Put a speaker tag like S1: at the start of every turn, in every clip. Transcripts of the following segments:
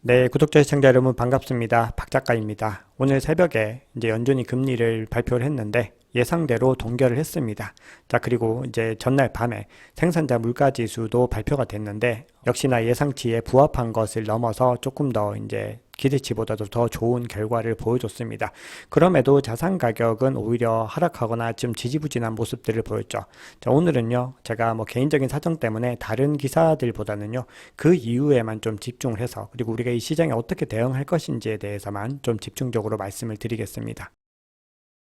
S1: 네, 구독자 시청자 여러분 반갑습니다. 박 작가입니다. 오늘 새벽에 이제 연준이 금리를 발표를 했는데 예상대로 동결을 했습니다. 자, 그리고 이제 전날 밤에 생산자 물가 지수도 발표가 됐는데 역시나 예상치에 부합한 것을 넘어서 조금 더 이제 기대치보다도 더 좋은 결과를 보여줬습니다. 그럼에도 자산 가격은 오히려 하락하거나 좀 지지부진한 모습들을 보였죠. 자, 오늘은요, 제가 개인적인 사정 때문에 다른 기사들보다는요, 그 이후에만 좀 집중을 해서, 그리고 우리가 이 시장에 어떻게 대응할 것인지에 대해서만 좀 집중적으로 말씀을 드리겠습니다.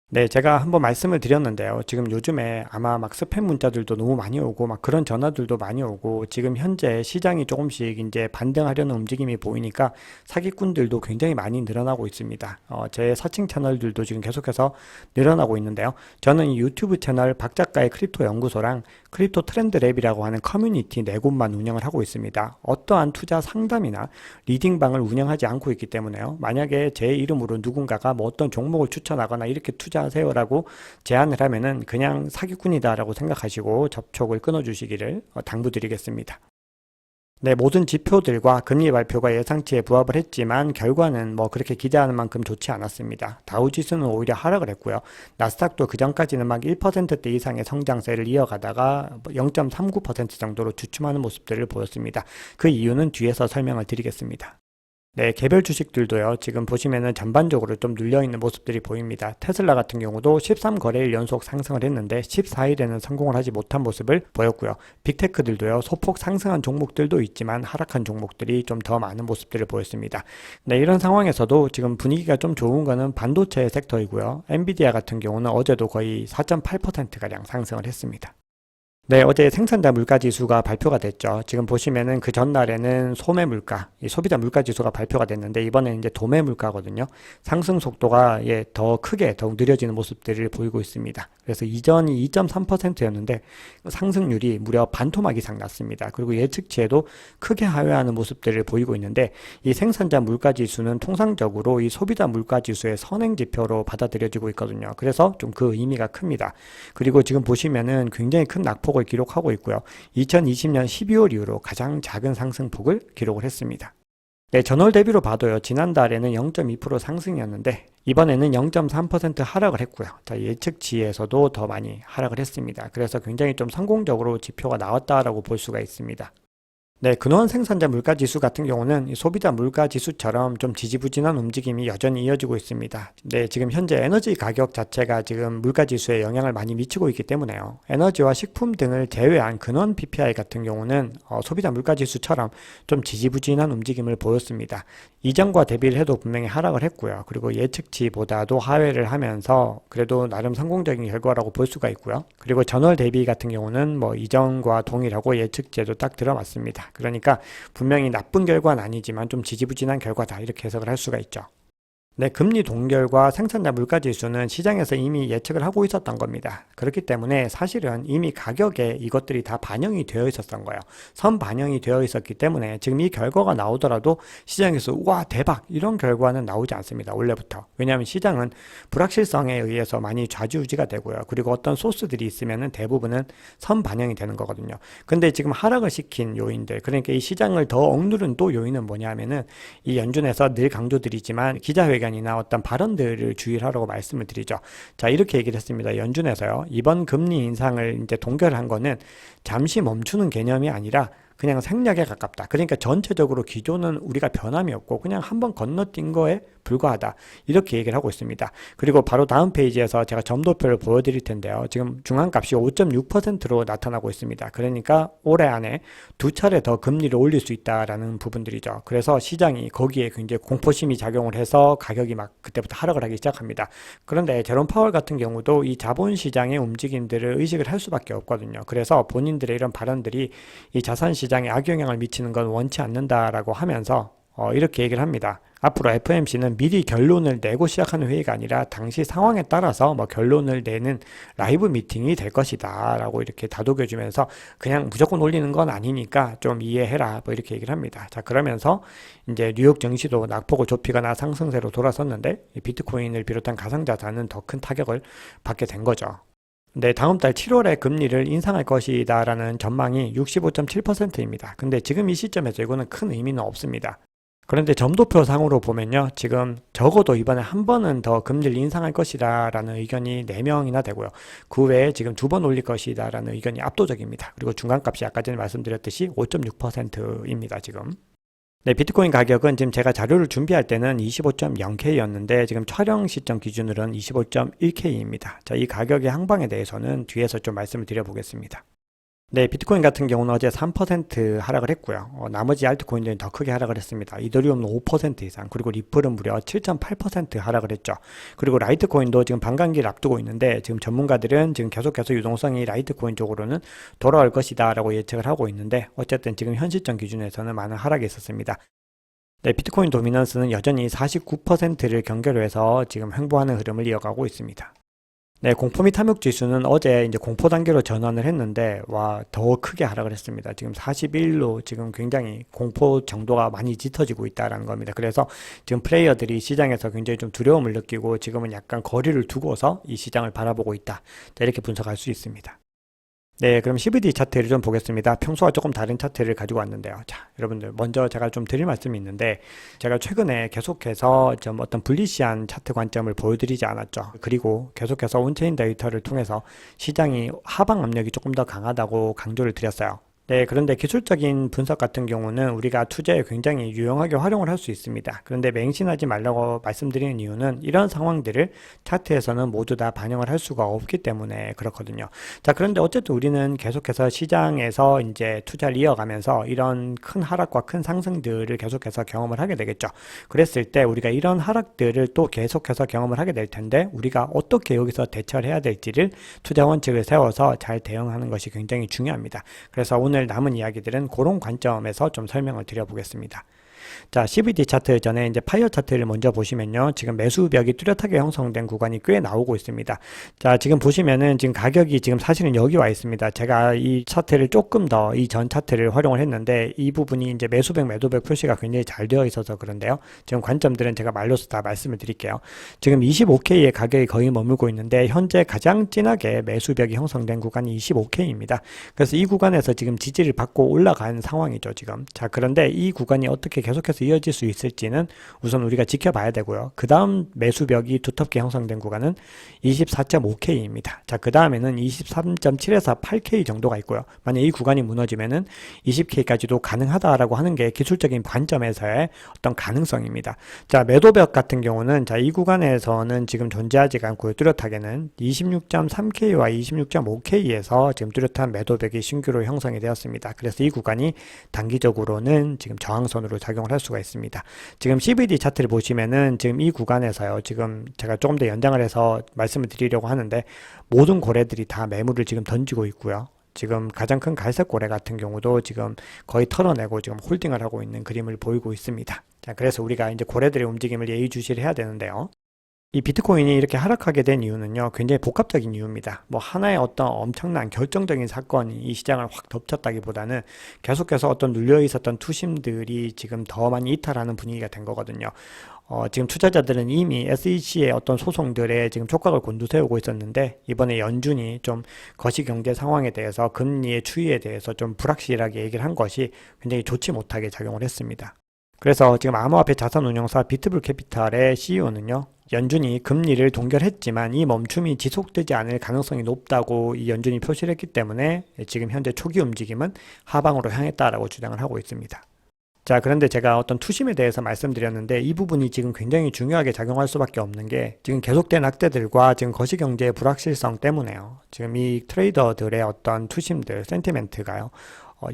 S1: 네, 제가 한번 말씀을 드렸는데요. 지금 요즘에 아마 스팸 문자들도 너무 많이 오고 그런 전화들도 많이 오고 지금 현재 시장이 조금씩 이제 반등하려는 움직임이 보이니까 사기꾼들도 굉장히 많이 늘어나고 있습니다. 제 사칭 채널들도 지금 계속해서 늘어나고 있는데요. 저는 이 유튜브 채널 박 작가의 크립토 연구소랑 크립토 트렌드 랩이라고 하는 커뮤니티 네 곳만 운영을 하고 있습니다. 어떠한 투자 상담이나 리딩방을 운영하지 않고 있기 때문에요. 만약에 제 이름으로 누군가가 어떤 종목을 추천하거나 이렇게 투자하세요라고 제안을 하면은 그냥 사기꾼이다라고 생각하시고 접촉을 끊어주시기를 당부드리겠습니다. 네, 모든 지표들과 금리 발표가 예상치에 부합을 했지만 결과는 그렇게 기대하는 만큼 좋지 않았습니다. 다우지수는 오히려 하락을 했고요. 나스닥도 그전까지는 1%대 이상의 성장세를 이어가다가 0.39% 정도로 주춤하는 모습들을 보였습니다. 그 이유는 뒤에서 설명을 드리겠습니다. 네, 개별 주식들도요, 지금 보시면은 전반적으로 좀 눌려있는 모습들이 보입니다. 테슬라 같은 경우도 13거래일 연속 상승을 했는데 14일에는 성공을 하지 못한 모습을 보였고요. 빅테크들도요, 소폭 상승한 종목들도 있지만 하락한 종목들이 좀 더 많은 모습들을 보였습니다. 네, 이런 상황에서도 지금 분위기가 좀 좋은 거는 반도체 섹터이고요. 엔비디아 같은 경우는 어제도 거의 4.8%가량 상승을 했습니다. 네, 어제 생산자 물가 지수가 발표가 됐죠. 지금 보시면은 그 전날에는 소매 물가, 소비자 물가 지수가 발표가 됐는데 이번에는 이제 도매 물가거든요. 상승 속도가 더 크게 더욱 느려지는 모습들을 보이고 있습니다. 그래서 이전이 2.3%였는데 상승률이 무려 반토막 이상 났습니다. 그리고 예측치에도 크게 하회하는 모습들을 보이고 있는데 이 생산자 물가 지수는 통상적으로 이 소비자 물가 지수의 선행 지표로 받아들여지고 있거든요. 그래서 좀 그 의미가 큽니다. 그리고 지금 보시면은 굉장히 큰 낙폭 을 기록하고 있고요. 2020년 12월 이후로 가장 작은 상승폭을 기록을 했습니다. 네, 전월 대비로 봐도요. 지난달에는 0.2% 상승이었는데 이번에는 0.3% 하락을 했고요. 자, 예측치에서도 더 많이 하락을 했습니다. 그래서 굉장히 좀 성공적으로 지표가 나왔다라고 볼 수가 있습니다. 네, 근원 생산자 물가 지수 같은 경우는 소비자 물가 지수처럼 좀 지지부진한 움직임이 여전히 이어지고 있습니다. 네, 지금 현재 에너지 가격 자체가 지금 물가 지수에 영향을 많이 미치고 있기 때문에요. 에너지와 식품 등을 제외한 근원 PPI 같은 경우는 소비자 물가 지수처럼 좀 지지부진한 움직임을 보였습니다. 이전과 대비를 해도 분명히 하락을 했고요. 그리고 예측치보다도 하회를 하면서 그래도 나름 성공적인 결과라고 볼 수가 있고요. 그리고 전월 대비 같은 경우는 이전과 동일하고 예측치에도 딱 들어맞습니다. 그러니까 분명히 나쁜 결과는 아니지만 좀 지지부진한 결과다 이렇게 해석을 할 수가 있죠. 네, 금리 동결과 생산자 물가 지수는 시장에서 이미 예측을 하고 있었던 겁니다. 그렇기 때문에 사실은 이미 가격에 이것들이 다 반영이 되어 있었던 거예요. 선반영이 되어 있었기 때문에 지금 이 결과가 나오더라도 시장에서 우와 대박 이런 결과는 나오지 않습니다. 원래부터. 왜냐하면 시장은 불확실성에 의해서 많이 좌지우지가 되고요. 그리고 어떤 소스들이 있으면은 대부분은 선반영이 되는 거거든요. 근데 지금 하락을 시킨 요인들, 그러니까 이 시장을 더 억누른 또 요인은 뭐냐면은 이 연준에서 늘 강조드리지만 기자회견 이나 어떤 발언들을 주의를 하라고 말씀을 드리죠. 자, 이렇게 얘기를 했습니다. 연준에서요. 이번 금리 인상을 이제 동결한 거는 잠시 멈추는 개념이 아니라 그냥 생략에 가깝다. 그러니까 전체적으로 기조는 우리가 변함이 없고 그냥 한번 건너뛴 거에 불과하다. 이렇게 얘기를 하고 있습니다. 그리고 바로 다음 페이지에서 제가 점도표를 보여드릴 텐데요. 지금 중앙값이 5.6%로 나타나고 있습니다. 그러니까 올해 안에 두 차례 더 금리를 올릴 수 있다라는 부분들이죠. 그래서 시장이 거기에 굉장히 공포심이 작용을 해서 가격이 그때부터 하락을 하기 시작합니다. 그런데 제롬 파월 같은 경우도 이 자본시장의 움직임들을 의식을 할 수밖에 없거든요. 그래서 본인들의 이런 발언들이 이 자산시장에 악영향을 미치는 건 원치 않는다라고 하면서 이렇게 얘기를 합니다. 앞으로 FOMC는 미리 결론을 내고 시작하는 회의가 아니라 당시 상황에 따라서 결론을 내는 라이브 미팅이 될 것이다 라고 이렇게 다독여주면서 그냥 무조건 올리는 건 아니니까 좀 이해해라 이렇게 얘기를 합니다. 자, 그러면서 이제 뉴욕 증시도 낙폭을 좁히거나 상승세로 돌아섰는데 비트코인을 비롯한 가상자산은 더 큰 타격을 받게 된 거죠. 네, 다음 달 7월에 금리를 인상할 것이다 라는 전망이 65.7%입니다. 근데 지금 이 시점에서 이거는 큰 의미는 없습니다. 그런데 점도표 상으로 보면요. 지금 적어도 이번에 한 번은 더 금리를 인상할 것이다 라는 의견이 4명이나 되고요. 그 외에 지금 2번 올릴 것이다 라는 의견이 압도적입니다. 그리고 중간값이 아까 전에 말씀드렸듯이 5.6%입니다. 지금. 네, 비트코인 가격은 지금 제가 자료를 준비할 때는 25.0K였는데 지금 촬영 시점 기준으로는 25.1K입니다. 자, 이 가격의 항방에 대해서는 뒤에서 좀 말씀을 드려보겠습니다. 네, 비트코인 같은 경우는 어제 3% 하락을 했고요. 나머지 알트코인들은 더 크게 하락을 했습니다. 이더리움은 5% 이상, 그리고 리플은 무려 7.8% 하락을 했죠. 그리고 라이트코인도 지금 반감기를 앞두고 있는데 지금 전문가들은 지금 계속해서 유동성이 라이트코인 쪽으로는 돌아올 것이다 라고 예측을 하고 있는데 어쨌든 지금 현 시점 기준에서는 많은 하락이 있었습니다. 네, 비트코인 도미넌스는 여전히 49%를 경계로 해서 지금 횡보하는 흐름을 이어가고 있습니다. 네, 공포 및 탐욕 지수는 어제 이제 공포 단계로 전환을 했는데, 더 크게 하락을 했습니다. 지금 41로 지금 굉장히 공포 정도가 많이 짙어지고 있다라는 겁니다. 그래서 지금 플레이어들이 시장에서 굉장히 좀 두려움을 느끼고 지금은 약간 거리를 두고서 이 시장을 바라보고 있다. 이렇게 분석할 수 있습니다. 네, 그럼 CVD 차트를 좀 보겠습니다. 평소와 조금 다른 차트를 가지고 왔는데요. 자, 여러분들 먼저 제가 좀 드릴 말씀이 있는데 제가 최근에 계속해서 좀 어떤 불리시한 차트 관점을 보여드리지 않았죠. 그리고 계속해서 온체인 데이터를 통해서 시장이 하방 압력이 조금 더 강하다고 강조를 드렸어요. 네, 그런데 기술적인 분석 같은 경우는 우리가 투자에 굉장히 유용하게 활용을 할 수 있습니다. 그런데 맹신하지 말라고 말씀드리는 이유는 이런 상황들을 차트에서는 모두 다 반영을 할 수가 없기 때문에 그렇거든요. 자, 그런데 어쨌든 우리는 계속해서 시장에서 이제 투자를 이어가면서 이런 큰 하락과 큰 상승들을 계속해서 경험을 하게 되겠죠. 그랬을 때 우리가 이런 하락들을 또 계속해서 경험을 하게 될 텐데 우리가 어떻게 여기서 대처를 해야 될지를 투자 원칙을 세워서 잘 대응하는 것이 굉장히 중요합니다. 그래서 오늘 남은 이야기들은 그런 관점에서 좀 설명을 드려보겠습니다. 자, CVD 차트 전에 이제 파이어 차트를 먼저 보시면요. 지금 매수벽이 뚜렷하게 형성된 구간이 꽤 나오고 있습니다. 자, 지금 보시면은 지금 가격이 지금 사실은 여기 와 있습니다. 제가 이 차트를 조금 더 이 전 차트를 활용을 했는데 이 부분이 이제 매수백, 매도백 표시가 굉장히 잘 되어 있어서 그런데요. 지금 관점들은 제가 말로서 다 말씀을 드릴게요. 지금 25K의 가격이 거의 머물고 있는데 현재 가장 진하게 매수벽이 형성된 구간이 25K입니다. 그래서 이 구간에서 지금 지지를 받고 올라간 상황이죠, 지금. 자, 그런데 이 구간이 어떻게 계속해서 이어질 수 있을지는 우선 우리가 지켜봐야 되고요. 그 다음 매수벽이 두텁게 형성된 구간은 24.5K입니다. 자, 그 다음에는 23.7에서 8K 정도가 있고요. 만약 이 구간이 무너지면은 20K까지도 가능하다라고 하는 게 기술적인 관점에서의 어떤 가능성입니다. 자, 매도벽 같은 경우는 자, 이 구간에서는 지금 존재하지가 않고요. 뚜렷하게는 26.3K와 26.5K에서 지금 뚜렷한 매도벽이 신규로 형성이 되었습니다. 그래서 이 구간이 단기적으로는 지금 저항선으로 작용을 할 수가 있습니다. 지금 CVD 차트를 보시면은 지금 이 구간에서요. 지금 제가 조금 더 연장을 해서 말씀을 드리려고 하는데 모든 고래들이 다 매물을 지금 던지고 있고요. 지금 가장 큰 갈색 고래 같은 경우도 지금 거의 털어내고 지금 홀딩을 하고 있는 그림을 보이고 있습니다. 자, 그래서 우리가 이제 고래들의 움직임을 예의주시를 해야 되는데요. 이 비트코인이 이렇게 하락하게 된 이유는요, 굉장히 복합적인 이유입니다. 뭐 하나의 어떤 엄청난 결정적인 사건이 이 시장을 확 덮쳤다기보다는 계속해서 어떤 눌려 있었던 투심들이 지금 더 많이 이탈하는 분위기가 된 거거든요. 지금 투자자들은 이미 SEC의 어떤 소송들에 지금 촉각을 곤두세우고 있었는데 이번에 연준이 좀 거시경제 상황에 대해서 금리의 추이에 대해서 좀 불확실하게 얘기를 한 것이 굉장히 좋지 못하게 작용을 했습니다. 그래서 지금 암호화폐 자산운용사 비트블 캐피탈의 CEO는요. 연준이 금리를 동결했지만 이 멈춤이 지속되지 않을 가능성이 높다고 이 연준이 표시를 했기 때문에 지금 현재 초기 움직임은 하방으로 향했다라고 주장을 하고 있습니다. 자, 그런데 제가 어떤 투심에 대해서 말씀드렸는데 이 부분이 지금 굉장히 중요하게 작용할 수밖에 없는 게 지금 계속된 악재들과 지금 거시경제의 불확실성 때문에요. 지금 이 트레이더들의 어떤 투심들, 센티멘트가요.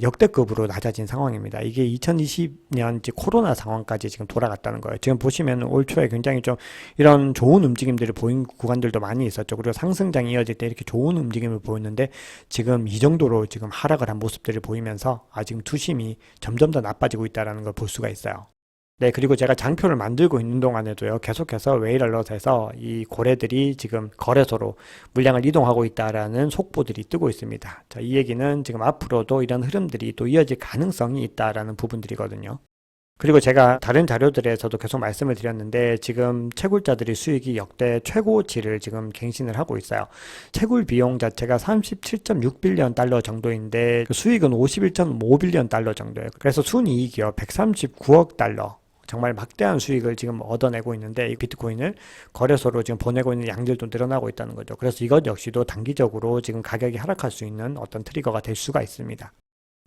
S1: 역대급으로 낮아진 상황입니다. 이게 2020년 코로나 상황까지 지금 돌아갔다는 거예요. 지금 보시면 올 초에 굉장히 좀 이런 좋은 움직임들을 보인 구간들도 많이 있었죠. 그리고 상승장이 이어질 때 이렇게 좋은 움직임을 보였는데 지금 이 정도로 지금 하락을 한 모습들을 보이면서 지금 투심이 점점 더 나빠지고 있다는 걸 볼 수가 있어요. 네, 그리고 제가 장표를 만들고 있는 동안에도요, 계속해서 웨일 얼럿에서 이 고래들이 지금 거래소로 물량을 이동하고 있다라는 속보들이 뜨고 있습니다. 자, 이 얘기는 지금 앞으로도 이런 흐름들이 또 이어질 가능성이 있다라는 부분들이거든요. 그리고 제가 다른 자료들에서도 계속 말씀을 드렸는데 지금 채굴자들이 수익이 역대 최고치를 지금 갱신을 하고 있어요. 채굴 비용 자체가 37.6빌리언 달러 정도인데 그 수익은 51.5빌리언 달러 정도예요. 그래서 순이익이요 139억 달러. 정말 막대한 수익을 지금 얻어내고 있는데 이 비트코인을 거래소로 지금 보내고 있는 양들도 늘어나고 있다는 거죠. 그래서 이것 역시도 단기적으로 지금 가격이 하락할 수 있는 어떤 트리거가 될 수가 있습니다.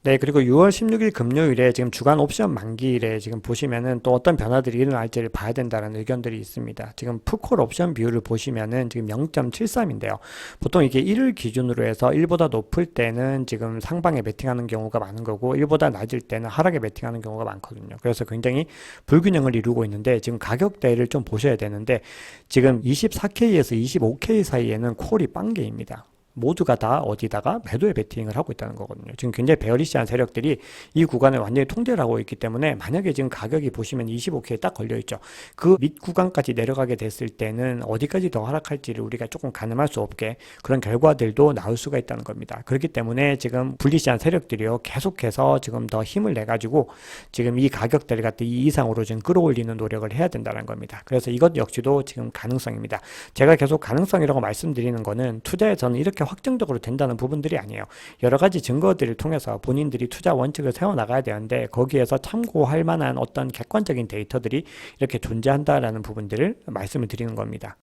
S1: 네, 그리고 6월 16일 금요일에 지금 주간 옵션 만기일에 지금 보시면은 또 어떤 변화들이 일어날지를 봐야 된다는 의견들이 있습니다. 지금 풋콜 옵션 비율을 보시면은 지금 0.73인데요. 보통 이게 1을 기준으로 해서 1보다 높을 때는 지금 상방에 매팅하는 경우가 많은 거고 1보다 낮을 때는 하락에 매팅하는 경우가 많거든요. 그래서 굉장히 불균형을 이루고 있는데 지금 가격대를 좀 보셔야 되는데 지금 24K에서 25K 사이에는 콜이 빵개입니다. 모두가 다 어디다가 매도에 베팅을 하고 있다는 거거든요. 지금 굉장히 베어리시한 세력들이 이 구간을 완전히 통제를 하고 있기 때문에 만약에 지금 가격이 보시면 25K에 딱 걸려있죠. 그 밑 구간까지 내려가게 됐을 때는 어디까지 더 하락할지를 우리가 조금 가늠할 수 없게 그런 결과들도 나올 수가 있다는 겁니다. 그렇기 때문에 지금 불리시한 세력들이요 계속해서 지금 더 힘을 내가지고 지금 이 가격대를 갖다 이 이상으로 지금 끌어올리는 노력을 해야 된다는 겁니다. 그래서 이것 역시도 지금 가능성입니다. 제가 계속 가능성이라고 말씀드리는 거는 투자에서는 이렇게 확정적으로 된다는 부분들이 아니에요. 여러 가지 증거들을 통해서 본인들이 투자 원칙을 세워나가야 되는데 거기에서 참고할 만한 어떤 객관적인 데이터들이 이렇게 존재한다라는 부분들을 말씀을 드리는 겁니다.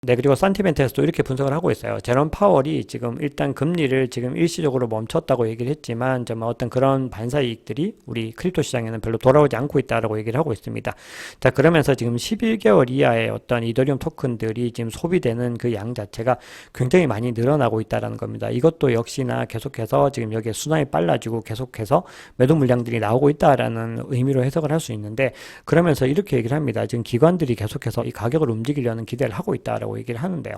S1: 네, 그리고 산티멘트에서도 이렇게 분석을 하고 있어요. 제롬 파월이 지금 일단 금리를 지금 일시적으로 멈췄다고 얘기를 했지만 좀 어떤 그런 반사이익들이 우리 크립토 시장에는 별로 돌아오지 않고 있다라고 얘기를 하고 있습니다. 자, 그러면서 지금 11개월 이하의 어떤 이더리움 토큰들이 지금 소비되는 그 양 자체가 굉장히 많이 늘어나고 있다라는 겁니다. 이것도 역시나 계속해서 지금 여기에 순환이 빨라지고 계속해서 매도 물량들이 나오고 있다라는 의미로 해석을 할 수 있는데 그러면서 이렇게 얘기를 합니다. 지금 기관들이 계속해서 이 가격을 움직이려는 기대를 하고 있다라고 얘기를 하는데요.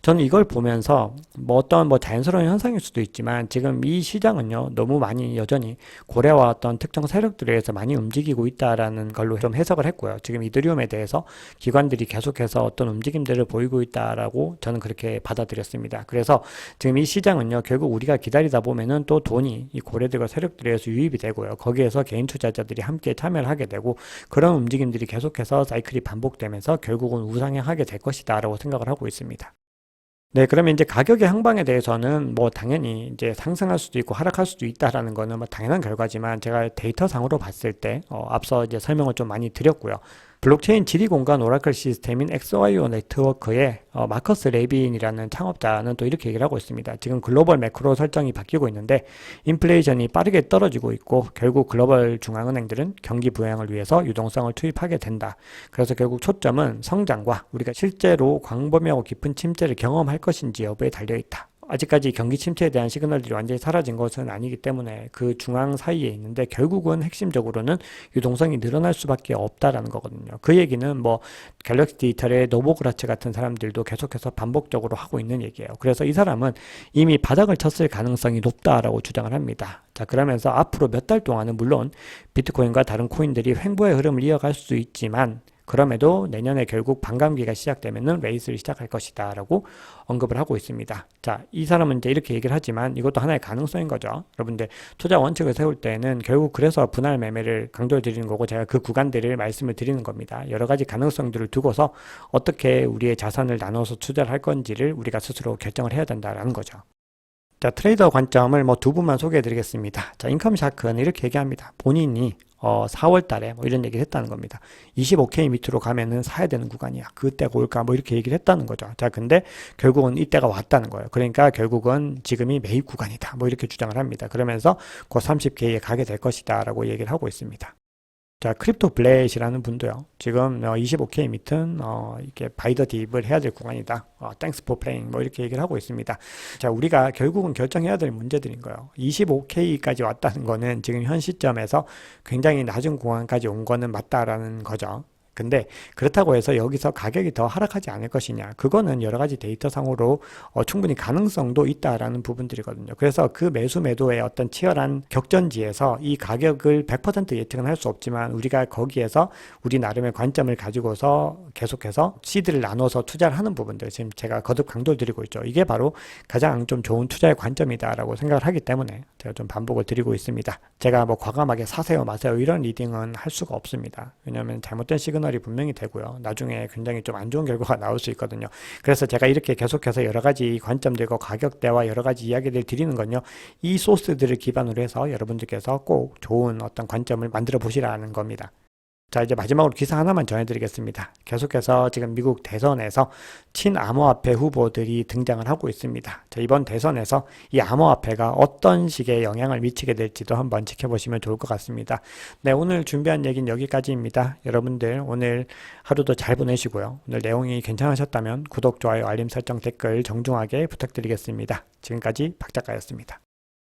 S1: 저는 이걸 보면서 어떤 자연스러운 현상일 수도 있지만 지금 이 시장은요 너무 많이 여전히 고래와 어떤 특정 세력들에 의해서 많이 움직이고 있다라는 걸로 좀 해석을 했고요. 지금 이더리움에 대해서 기관들이 계속해서 어떤 움직임들을 보이고 있다라고 저는 그렇게 받아들였습니다. 그래서 지금 이 시장은요 결국 우리가 기다리다 보면은 또 돈이 이 고래들과 세력들에 의해서 유입이 되고요. 거기에서 개인 투자자들이 함께 참여를 하게 되고 그런 움직임들이 계속해서 사이클이 반복되면서 결국은 우상향하게 될 것이다라고 생각을 하고 있습니다. 네, 그러면 이제 가격의 향방에 대해서는 당연히 이제 상승할 수도 있고 하락할 수도 있다라는 거는 당연한 결과지만 제가 데이터상으로 봤을 때 앞서 이제 설명을 좀 많이 드렸고요. 블록체인 지리공간 오라클 시스템인 XYO 네트워크의 마커스 레빈이라는 창업자는 또 이렇게 얘기를 하고 있습니다. 지금 글로벌 매크로 설정이 바뀌고 있는데 인플레이션이 빠르게 떨어지고 있고 결국 글로벌 중앙은행들은 경기 부양을 위해서 유동성을 투입하게 된다. 그래서 결국 초점은 성장과 우리가 실제로 광범위하고 깊은 침체를 경험할 것인지 여부에 달려있다. 아직까지 경기 침체에 대한 시그널들이 완전히 사라진 것은 아니기 때문에 그 중앙 사이에 있는데 결국은 핵심적으로는 유동성이 늘어날 수밖에 없다라는 거거든요. 그 얘기는 갤럭시 디지털의 노보그라츠 같은 사람들도 계속해서 반복적으로 하고 있는 얘기예요. 그래서 이 사람은 이미 바닥을 쳤을 가능성이 높다라고 주장을 합니다. 자, 그러면서 앞으로 몇 달 동안은 물론 비트코인과 다른 코인들이 횡보의 흐름을 이어갈 수 있지만 그럼에도 내년에 결국 반감기가 시작되면은 레이스를 시작할 것이다 라고 언급을 하고 있습니다. 자, 이 사람은 이제 이렇게 얘기를 하지만 이것도 하나의 가능성인 거죠. 여러분들 투자 원칙을 세울 때는 결국 그래서 분할 매매를 강조해 드리는 거고 제가 그 구간들을 말씀을 드리는 겁니다. 여러 가지 가능성들을 두고서 어떻게 우리의 자산을 나눠서 투자를 할 건지를 우리가 스스로 결정을 해야 된다라는 거죠. 자, 트레이더 관점을 두 분만 소개해 드리겠습니다. 자, 인컴샤크는 이렇게 얘기합니다. 본인이 4월 달에 이런 얘기를 했다는 겁니다. 25K 밑으로 가면은 사야 되는 구간이야. 그때가 올까? 이렇게 얘기를 했다는 거죠. 자, 근데 결국은 이때가 왔다는 거예요. 그러니까 결국은 지금이 매입 구간이다. 이렇게 주장을 합니다. 그러면서 곧 30K에 가게 될 것이다. 라고 얘기를 하고 있습니다. 자, 크립토 블렛이라는 분도요. 지금 25K 밑은 이렇게 바이 더 딥을 해야 될 구간이다. Thanks for playing 이렇게 얘기를 하고 있습니다. 자, 우리가 결국은 결정해야 될 문제들인 거예요. 25K까지 왔다는 거는 지금 현 시점에서 굉장히 낮은 구간까지 온 거는 맞다라는 거죠. 근데 그렇다고 해서 여기서 가격이 더 하락하지 않을 것이냐, 그거는 여러 가지 데이터상으로 충분히 가능성도 있다라는 부분들이거든요. 그래서 그 매수 매도의 어떤 치열한 격전지에서 이 가격을 100% 예측은 할 수 없지만 우리가 거기에서 우리 나름의 관점을 가지고서 계속해서 시드를 나눠서 투자를 하는 부분들, 지금 제가 거듭 강조를 드리고 있죠. 이게 바로 가장 좀 좋은 투자의 관점이다라고 생각을 하기 때문에 제가 좀 반복을 드리고 있습니다. 제가 과감하게 사세요 마세요 이런 리딩은 할 수가 없습니다. 왜냐하면 잘못된 시그널이 분명히 되고요. 나중에 굉장히 좀 안 좋은 결과가 나올 수 있거든요. 그래서 제가 이렇게 계속해서 여러 가지 관점들과 가격대와 여러 가지 이야기를 드리는 건요. 이 소스들을 기반으로 해서 여러분들께서 꼭 좋은 어떤 관점을 만들어 보시라는 겁니다. 자, 이제 마지막으로 기사 하나만 전해드리겠습니다. 계속해서 지금 미국 대선에서 친암호화폐 후보들이 등장을 하고 있습니다. 자, 이번 대선에서 이 암호화폐가 어떤 식의 영향을 미치게 될지도 한번 지켜보시면 좋을 것 같습니다. 네, 오늘 준비한 얘기는 여기까지입니다. 여러분들 오늘 하루도 잘 보내시고요. 오늘 내용이 괜찮으셨다면 구독, 좋아요, 알림 설정, 댓글 정중하게 부탁드리겠습니다. 지금까지 박 작가였습니다.